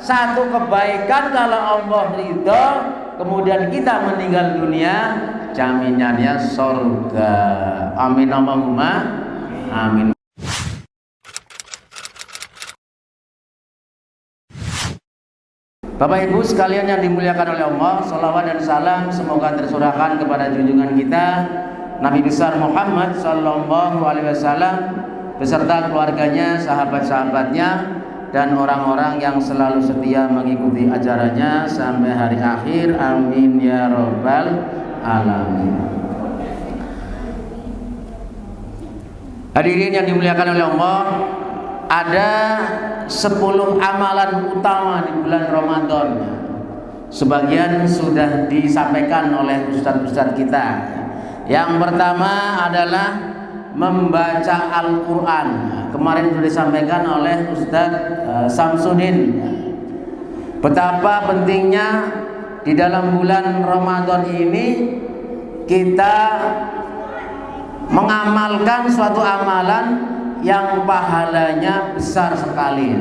satu kebaikan kalau Allah ridho, kemudian kita meninggal dunia, jaminannya surga. Amin Allahumma amin. Bapak Ibu sekalian yang dimuliakan oleh Allah, salawat dan salam semoga tercurahkan kepada junjungan kita Nabi besar Muhammad sallallahu alaihi wasallam beserta keluarganya, sahabat-sahabatnya, dan orang-orang yang selalu setia mengikuti ajarannya sampai hari akhir. Amin ya rabbal alamin. Hadirin yang dimuliakan oleh Allah, ada 10 amalan utama di bulan Ramadan. Sebagian sudah disampaikan oleh ustaz-ustaz kita. Yang pertama adalah membaca Al-Quran. Kemarin sudah disampaikan oleh Ustaz Samsudin betapa pentingnya di dalam bulan Ramadan ini kita mengamalkan suatu amalan yang pahalanya besar sekali.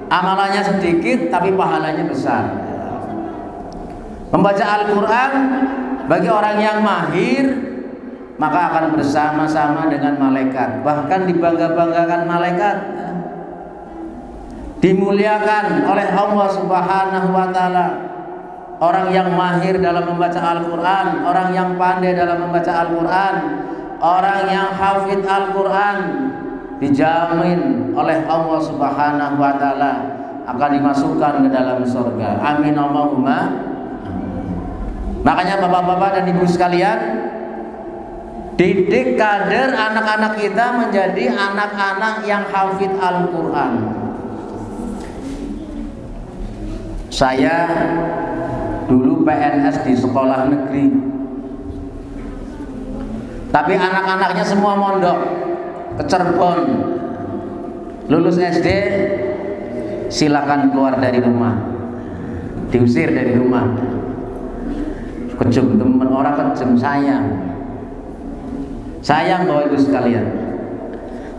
Amalannya sedikit tapi pahalanya besar. Membaca Al-Quran bagi orang yang mahir maka akan bersama-sama dengan malaikat, bahkan dibangga-banggakan malaikat, dimuliakan oleh Allah Subhanahu wa ta'ala. Orang yang mahir dalam membaca Al-Quran, orang yang pandai dalam membaca Al-Quran, orang yang hafid Al-Quran, dijamin oleh Allah Subhanahu wa ta'ala akan dimasukkan ke dalam surga. Amin Allahumma. Makanya bapak-bapak dan ibu sekalian, didik kader anak-anak kita menjadi anak-anak yang hafid Al-Quran. Saya dulu PNS di sekolah negeri, tapi anak-anaknya semua mondok ke Cirebon. Lulus SD silakan keluar dari rumah, diusir dari rumah. Kejem temen orang, kejem sayang Bapak Ibu sekalian.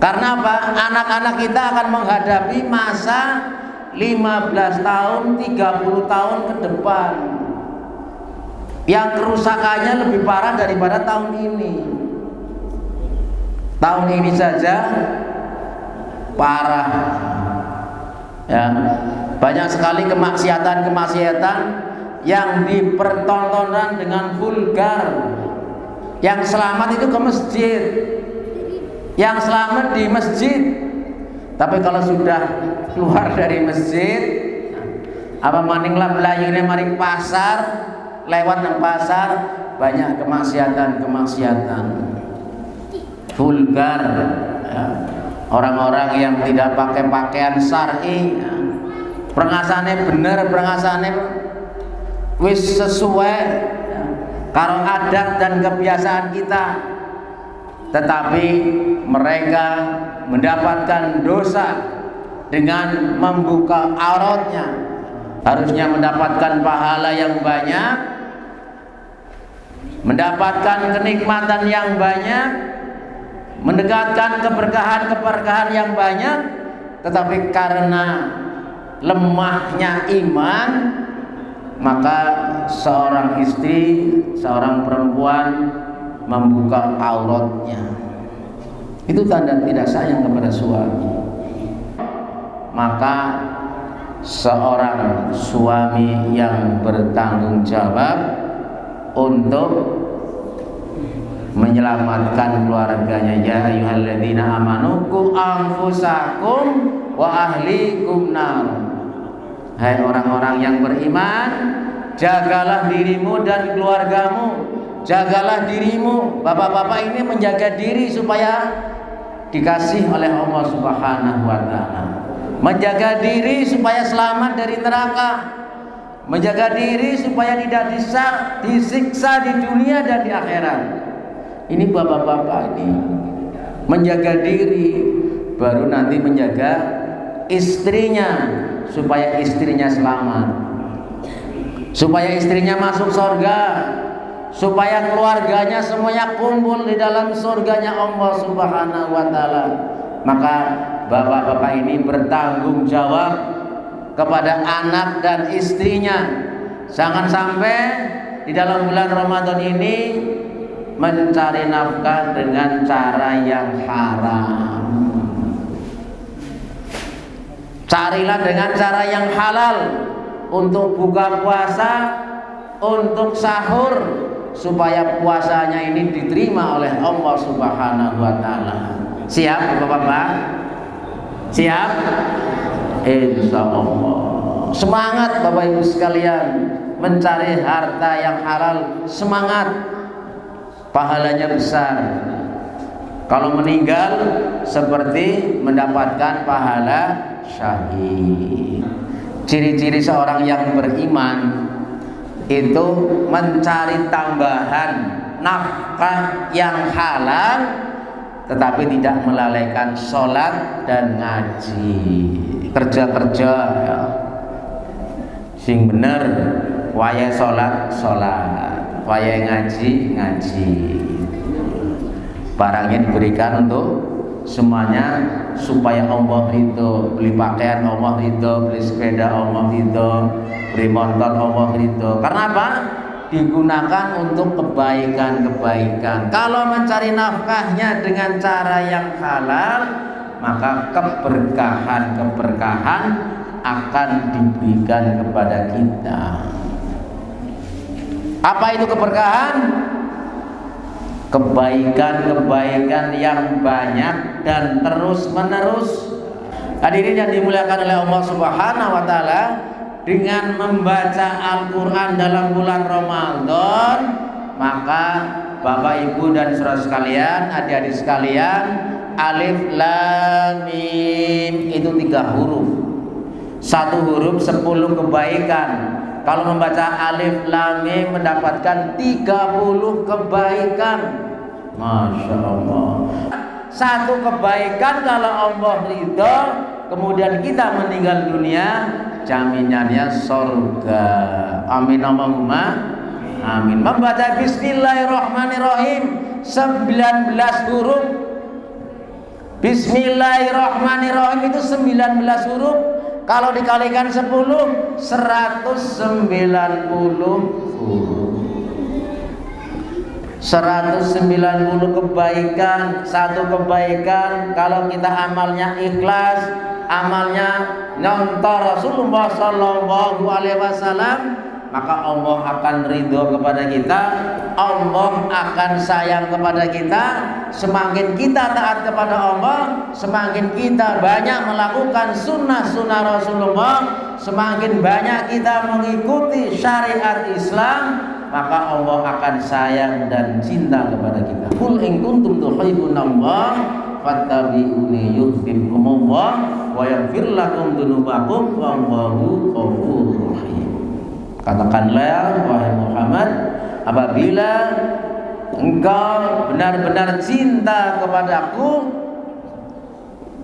Karena apa? Anak-anak kita akan menghadapi masa 15 tahun, 30 tahun ke depan yang kerusakannya lebih parah daripada tahun ini. Tahun ini saja parah ya. Banyak sekali kemaksiatan yang dipertontonkan dengan vulgar. Yang selamat itu ke masjid, yang selamat di masjid. Tapi kalau sudah keluar dari masjid, apa maning lah belayune maring pasar, lewat nang pasar, banyak kemaksiatan vulgar ya. Orang-orang yang tidak pakai pakaian syar'i, prengasane bener, prengasane wis sesuai karo adat dan kebiasaan kita, tetapi mereka mendapatkan dosa dengan membuka auratnya. Harusnya mendapatkan pahala yang banyak, mendapatkan kenikmatan yang banyak, mendekatkan keberkahan yang banyak, tetapi karena lemahnya iman, maka seorang istri, seorang perempuan membuka auratnya. Itu tanda tidak sayang kepada suami. Maka seorang suami yang bertanggung jawab untuk menyelamatkan keluarganya. Ya ayyuhalladzina amanu qu anfusakum wa ahlikum nar. Hai orang-orang yang beriman, jagalah dirimu dan keluargamu. Jagalah dirimu. Bapak-bapak ini menjaga diri supaya dikasih oleh Allah Subhanahu wa ta'ala. Menjaga diri supaya selamat dari neraka. Menjaga diri supaya tidak disiksa di dunia dan di akhirat. Ini bapak-bapak ini menjaga diri, baru nanti menjaga istrinya supaya istrinya selamat, supaya istrinya masuk surga, supaya keluarganya semuanya kumpul di dalam surganya Allah Subhanahu wa ta'ala. Maka bapak-bapak ini bertanggung jawab kepada anak dan istrinya. Jangan sampai di dalam bulan Ramadan ini mencari nafkah dengan cara yang haram. Carilah dengan cara yang halal untuk buka puasa, untuk sahur, supaya puasanya ini diterima oleh Allah Subhanahu wa taala. Siap Bapak-bapak? Siap? Insyaallah. Semangat Bapak Ibu sekalian mencari harta yang halal, semangat. Pahalanya besar. Kalau meninggal seperti mendapatkan pahala syahid. Ciri-ciri seorang yang beriman itu mencari tambahan nafkah yang halal, tetapi tidak melalaikan sholat dan ngaji. Kerja-kerja ya. Sing bener, waya sholat, waya ngaji, ngaji. Barangnya diberikan untuk semuanya supaya Allah ridho. Beli pakaian Allah ridho, beli sepeda Allah ridho, beli motor Allah ridho. Karena apa? Digunakan untuk kebaikan-kebaikan. Kalau mencari nafkahnya dengan cara yang halal, maka keberkahan akan diberikan kepada kita. Apa itu keberkahan? Kebaikan-kebaikan yang banyak dan terus menerus. Hadirin yang dimuliakan oleh Allah Subhanahu wa taala, dengan membaca Al-Qur'an dalam bulan Ramadan, maka Bapak Ibu dan saudara sekalian, adik-adik sekalian, alif lam mim itu 3 huruf. 1 huruf 10 kebaikan. Kalau membaca alif lam mim mendapatkan 30 kebaikan. Masya Allah. 1 kebaikan kalau Allah ridho, kemudian kita meninggal dunia, jaminannya surga. Amin Allahumma amin. Membaca Bismillahirrahmanirrahim 19 huruf. Bismillahirrahmanirrahim itu 19 huruf. Kalau dikalikan 10, 190 huruf. 190 kebaikan. 1 kebaikan kalau kita amalnya ikhlas, amalnya nyontoh Rasulullah sallallahu alaihi wasallam, maka Allah akan ridho kepada kita, Allah akan sayang kepada kita. Semakin kita taat kepada Allah, semakin kita banyak melakukan sunnah-sunnah Rasulullah, semakin banyak kita mengikuti syariat Islam, maka Allah akan sayang dan cinta kepada kita. Qul in kuntum tuhibbunallah fattabi'uni yuhibbukumullah wa yaghfir lakum dzunubakum wallahu ghafurur rahim. Katakanlah wahai Muhammad, apabila engkau benar-benar cinta kepadaku,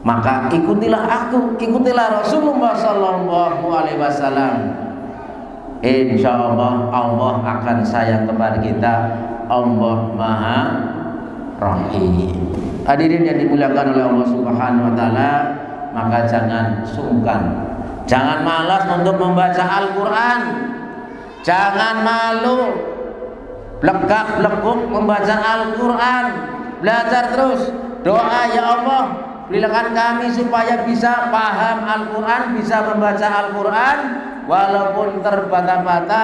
maka ikutilah aku, ikutilah Rasulullah sallallahu alaihi wasallam. Insyaallah Allah akan sayang kepada kita. Allah Maha Rahim. Hadirin yang dimuliakan oleh Allah Subhanahu wa taala, maka jangan sungkan, jangan malas untuk membaca Al-Qur'an. Jangan malu, blegak-bleguk membaca Al-Qur'an. Belajar terus, doa, ya Allah, berikan kami supaya bisa paham Al-Qur'an, bisa membaca Al-Qur'an walaupun terbata-bata,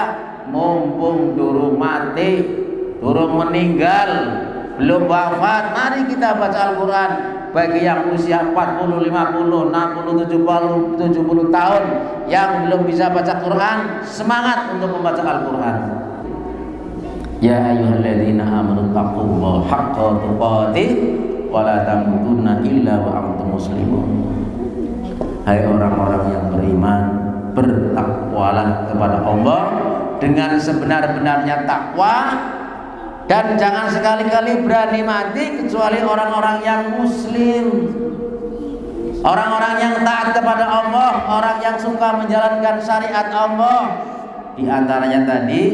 mumpung durung mati, durung meninggal, belum wafat, mari kita baca Al-Qur'an. Bagi yang usia 40, 50, 60, 70 tahun yang belum bisa baca Quran, semangat untuk membaca Al-Qur'an. Ya ayyuhalladzina amanu taqullaha haqqa tuqatih wa la tamutunna illa wa antum muslimun. Hai orang-orang yang beriman, bertakwalah kepada Allah dengan sebenar-benarnya takwa, dan jangan sekali-kali berani mati kecuali orang-orang yang muslim, orang-orang yang taat kepada Allah, orang yang suka menjalankan syariat Allah. Di antaranya tadi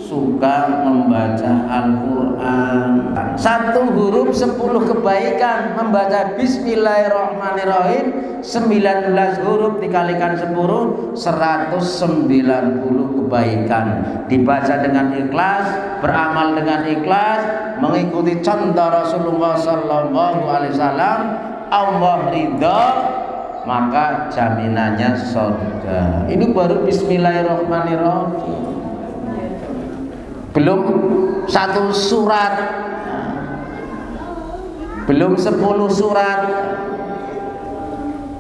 suka membaca Al-Quran. 1 huruf 10 kebaikan. Membaca Bismillahirrahmanirrahim 19 huruf dikalikan 10, 190 kebaikan. Dibaca dengan ikhlas, beramal dengan ikhlas, mengikuti contoh Rasulullah Sallallahu Alaihi Wasallam, Allah ridha, maka jaminannya surga. Ini baru Bismillahirrahmanirrahim, belum 1 surat, belum 10 surat,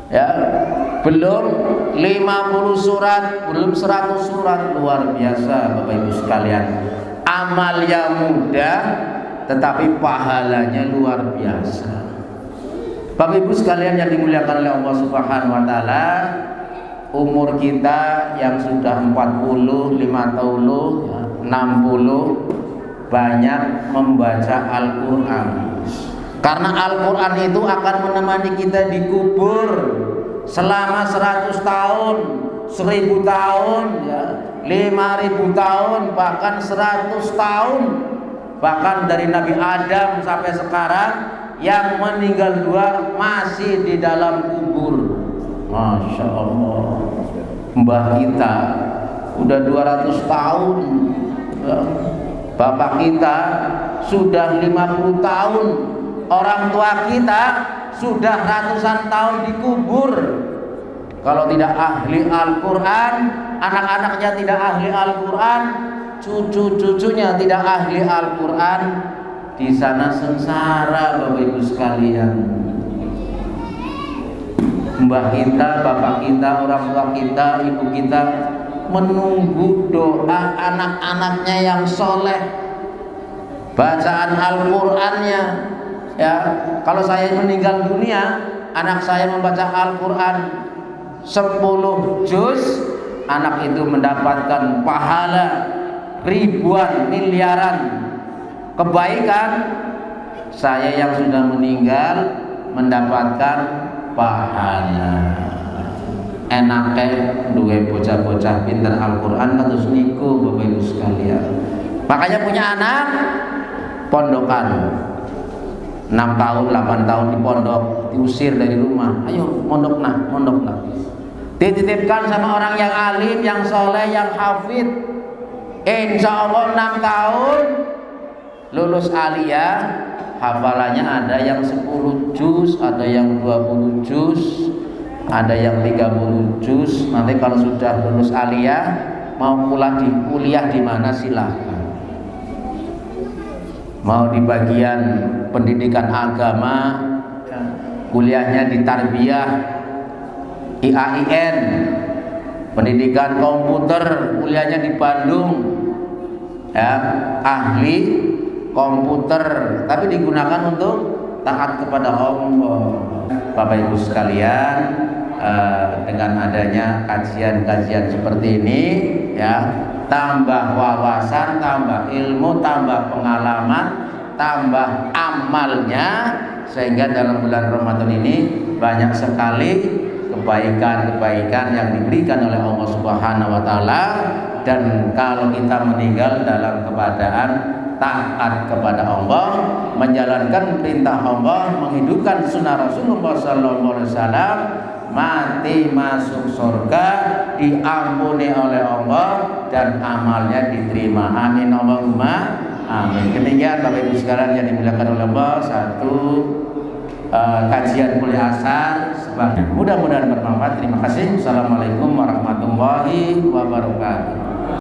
ya, belum 50 surat, belum 100 surat. Luar biasa Bapak Ibu sekalian. Amalnya mudah tetapi pahalanya luar biasa. Bapak Ibu sekalian yang dimuliakan oleh Allah Subhanahu wa taala, umur kita yang sudah 40, 50, 60 banyak membaca Al-Qur'an. Karena Al-Qur'an itu akan menemani kita di kubur selama 100 tahun, 1000 tahun, ya, 5000 tahun, bahkan 100 tahun. Bahkan dari Nabi Adam sampai sekarang yang meninggal 2 masih di dalam kubur. Masya Allah. Mbah kita udah 200 tahun, ya. Bapak kita sudah 50 tahun, orang tua kita sudah ratusan tahun dikubur. Kalau tidak ahli Al-Quran, anak-anaknya tidak ahli Al-Quran, cucu-cucunya tidak ahli Al-Quran, di sana sengsara Bapak Ibu sekalian. Mbah kita, bapak kita, orang tua kita, ibu kita menunggu doa anak-anaknya yang soleh, bacaan Al-Qur'annya, ya. Kalau saya meninggal dunia, anak saya membaca Al-Qur'an 10 juz, anak itu mendapatkan pahala ribuan miliaran kebaikan. Saya yang sudah meninggal mendapatkan pahala. Enake duwe bocah-bocah pinter Al-Qur'an kados niku Bapak Ibu sekalian. Makanya punya anak pondokan 6 tahun, 8 tahun di pondok, diusir dari rumah. Ayo mondok nah. Dititipkan sama orang yang alim, yang soleh, yang hafid. Insya Allah 6 tahun lulus aliyah, hafalannya ada yang 10 juz, ada yang 20 juz, ada yang 30 juz. Nanti kalau sudah lulus aliyah, mau kuliah di mana silahkan. Mau di bagian pendidikan agama, kuliahnya di Tarbiyah, IAIN, pendidikan komputer, kuliahnya di Bandung, ya, ahli komputer, tapi digunakan untuk taat kepada Allah. Bapak Ibu sekalian, dengan adanya kajian-kajian seperti ini, ya, tambah wawasan, tambah ilmu, tambah pengalaman, tambah amalnya, sehingga dalam bulan Ramadan ini banyak sekali kebaikan-kebaikan yang diberikan oleh Allah Subhanahu wa taala. Dan kalau kita meninggal dalam keadaan taat kepada Allah, menjalankan perintah Allah, menghidupkan sunnah Rasulullah sallallahu alaihi wasallam, mati masuk surga, diampuni oleh Allah, dan amalnya diterima. Amin Allahumma amin. Demikian Bapak Ibu sekalian yang dimuliakan oleh Allah, satu kajian kuliah asar, mudah-mudahan bermanfaat. Terima kasih. Assalamualaikum warahmatullahi wabarakatuh.